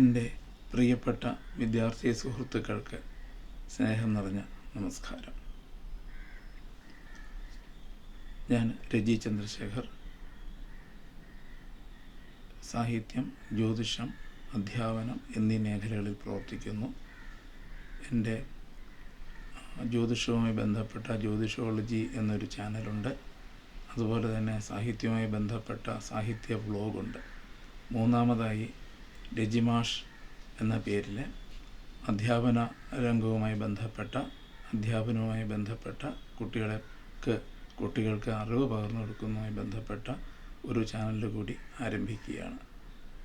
എൻ്റെ പ്രിയപ്പെട്ട വിദ്യാർത്ഥി സുഹൃത്തുക്കൾക്ക് സ്നേഹം നിറഞ്ഞ നമസ്കാരം. ഞാൻ രജി ചന്ദ്രശേഖർ. സാഹിത്യം, ജ്യോതിഷം, അധ്യാപനം എന്നീ മേഖലകളിൽ പ്രവർത്തിക്കുന്നു. എൻ്റെ ജ്യോതിഷവുമായി ബന്ധപ്പെട്ട ജ്യോതിഷോളജി എന്നൊരു ചാനലുണ്ട്. അതുപോലെ തന്നെ സാഹിത്യവുമായി ബന്ധപ്പെട്ട സാഹിത്യ വ്ലോഗുണ്ട്. മൂന്നാമതായി രജിമാഷ് എന്ന പേരിൽ അധ്യാപന രംഗവുമായി ബന്ധപ്പെട്ട കുട്ടികൾക്ക് അറിവ് പകർന്നു കൊടുക്കുന്നതുമായി ബന്ധപ്പെട്ട ഒരു ചാനൽ കൂടി ആരംഭിക്കുകയാണ്.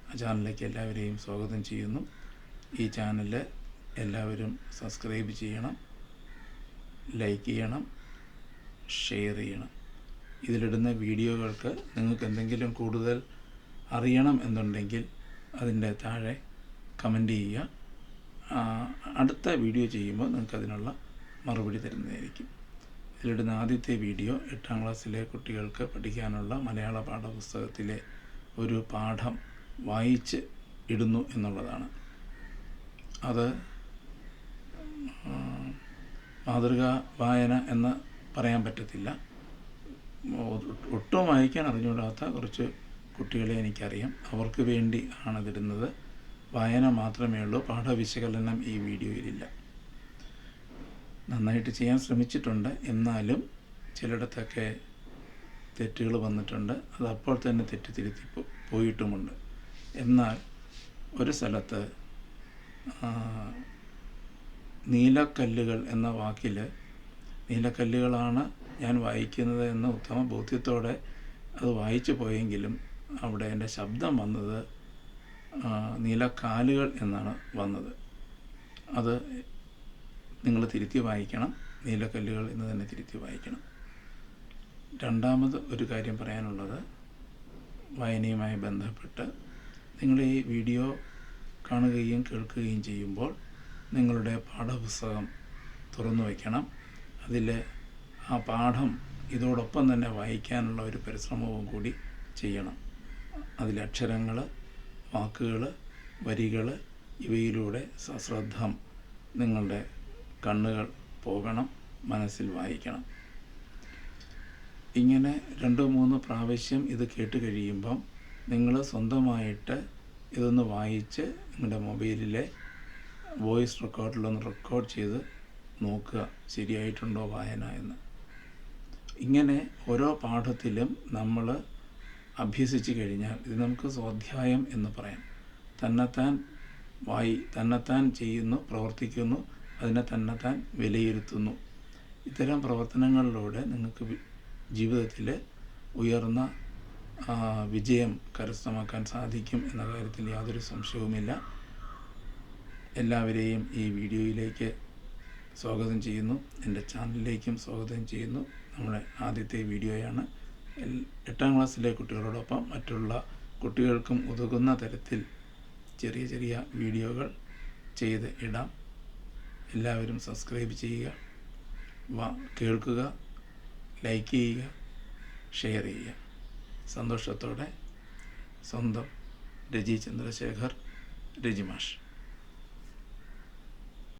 ആ ചാനലിലേക്ക് എല്ലാവരെയും സ്വാഗതം ചെയ്യുന്നു. ഈ ചാനൽ എല്ലാവരും സബ്സ്ക്രൈബ് ചെയ്യണം, ലൈക്ക് ചെയ്യണം, ഷെയർ ചെയ്യണം. ഇതിലിടുന്ന വീഡിയോകൾക്ക് നിങ്ങൾക്ക് എന്തെങ്കിലും കൂടുതൽ അറിയണം എന്നുണ്ടെങ്കിൽ അതിൻ്റെ താഴെ കമൻ്റ് ചെയ്യുക. അടുത്ത വീഡിയോ ചെയ്യുമ്പോൾ നിങ്ങൾക്കതിനുള്ള മറുപടി തരുന്നതായിരിക്കും. ഇതിലിടുന്ന ആദ്യത്തെ വീഡിയോ 8ാം ക്ലാസ്സിലെ കുട്ടികൾക്ക് പഠിക്കാനുള്ള മലയാള പാഠപുസ്തകത്തിലെ ഒരു പാഠം വായിച്ച് ഇടുന്നു എന്നുള്ളതാണ്. അത് മാതൃകാ വായന എന്ന് പറയാൻ പറ്റത്തില്ല. ഒട്ടും വായിക്കാൻ അറിഞ്ഞുകൂടാത്ത കുറച്ച് കുട്ടികളെ എനിക്കറിയാം. അവർക്ക് വേണ്ടി ആണതിടുന്നത്. വായന മാത്രമേ ഉള്ളൂ, പാഠവിശകലനം ഈ വീഡിയോയിലില്ല. നന്നായിട്ട് ചെയ്യാൻ ശ്രമിച്ചിട്ടുണ്ട്, എന്നാലും ചിലയിടത്തൊക്കെ തെറ്റുകൾ വന്നിട്ടുണ്ട്. അത് അപ്പോൾ തന്നെ തിരുത്തി പോയിട്ടുമുണ്ട്. എന്നാൽ ഒരു സ്ഥലത്ത് നീലക്കല്ലുകൾ എന്ന വാക്കിൽ നീലക്കല്ലുകളാണ് ഞാൻ വായിക്കുന്നത് എന്ന ഉത്തമ ബോധ്യത്തോടെ അത് വായിച്ചു പോയെങ്കിലും അവിടെ എൻ്റെ ശബ്ദം വന്നത് നീലക്കാലുകൾ എന്നാണ് വന്നത്. അത് നിങ്ങൾ തിരുത്തി വായിക്കണം. നീലക്കല്ലുകൾ എന്ന് തന്നെ തിരുത്തി വായിക്കണം. രണ്ടാമത് ഒരു കാര്യം പറയാനുള്ളത്, വായനയുമായി ബന്ധപ്പെട്ട് നിങ്ങൾ ഈ വീഡിയോ കാണുകയും കേൾക്കുകയും ചെയ്യുമ്പോൾ നിങ്ങളുടെ പാഠപുസ്തകം തുറന്നു വയ്ക്കണം. അതിൽ ആ പാഠം ഇതോടൊപ്പം തന്നെ വായിക്കാനുള്ള ഒരു പരിശ്രമവും കൂടി ചെയ്യണം. അതിലെ അക്ഷരങ്ങൾ, വാക്കുകൾ, വരികൾ ഇവയിലൂടെ സശ്രദ്ധം നിങ്ങളുടെ കണ്ണുകൾ പോകണം, മനസ്സിൽ വായിക്കണം. ഇങ്ങനെ 2-3 പ്രാവശ്യം ഇത് കേട്ട് കഴിയുമ്പം നിങ്ങൾ സ്വന്തമായിട്ട് ഇതൊന്ന് വായിച്ച് നിങ്ങളുടെ മൊബൈലിലെ വോയിസ് റെക്കോർഡിലൊന്ന് റെക്കോർഡ് ചെയ്ത് നോക്കുക, ശരിയായിട്ടുണ്ടോ വായന എന്ന്. ഇങ്ങനെ ഓരോ പാഠത്തിലും നമ്മൾ അഭ്യസിച്ച് കഴിഞ്ഞാൽ ഇത് നമുക്ക് സ്വാധ്യായം എന്ന് പറയാം. തന്നെത്താൻ ചെയ്യുന്നു, പ്രവർത്തിക്കുന്നു, അതിനെ തന്നെത്താൻ വിലയിരുത്തുന്നു. ഇത്തരം പ്രവർത്തനങ്ങളിലൂടെ നിങ്ങൾക്ക് ജീവിതത്തിൽ ഉയർന്ന വിജയം കരസ്ഥമാക്കാൻ സാധിക്കും എന്ന കാര്യത്തിൽ യാതൊരു സംശയവുമില്ല. എല്ലാവരെയും ഈ വീഡിയോയിലേക്ക് സ്വാഗതം ചെയ്യുന്നു. എൻ്റെ ചാനലിലേക്കും സ്വാഗതം ചെയ്യുന്നു. നമ്മുടെ ആദ്യത്തെ വീഡിയോയാണ്. 8ാം ക്ലാസ്സിലെ കുട്ടികളോടൊപ്പം മറ്റുള്ള കുട്ടികൾക്കും ഉതകുന്ന തരത്തിൽ ചെറിയ ചെറിയ വീഡിയോകൾ ചെയ്ത് ഇടാം. എല്ലാവരും സബ്സ്ക്രൈബ് ചെയ്യുക, കേൾക്കുക, ലൈക്ക് ചെയ്യുക, ഷെയർ ചെയ്യുക. സന്തോഷത്തോടെ സ്വന്തം രജി ചന്ദ്രശേഖർ, രജിമാഷ്.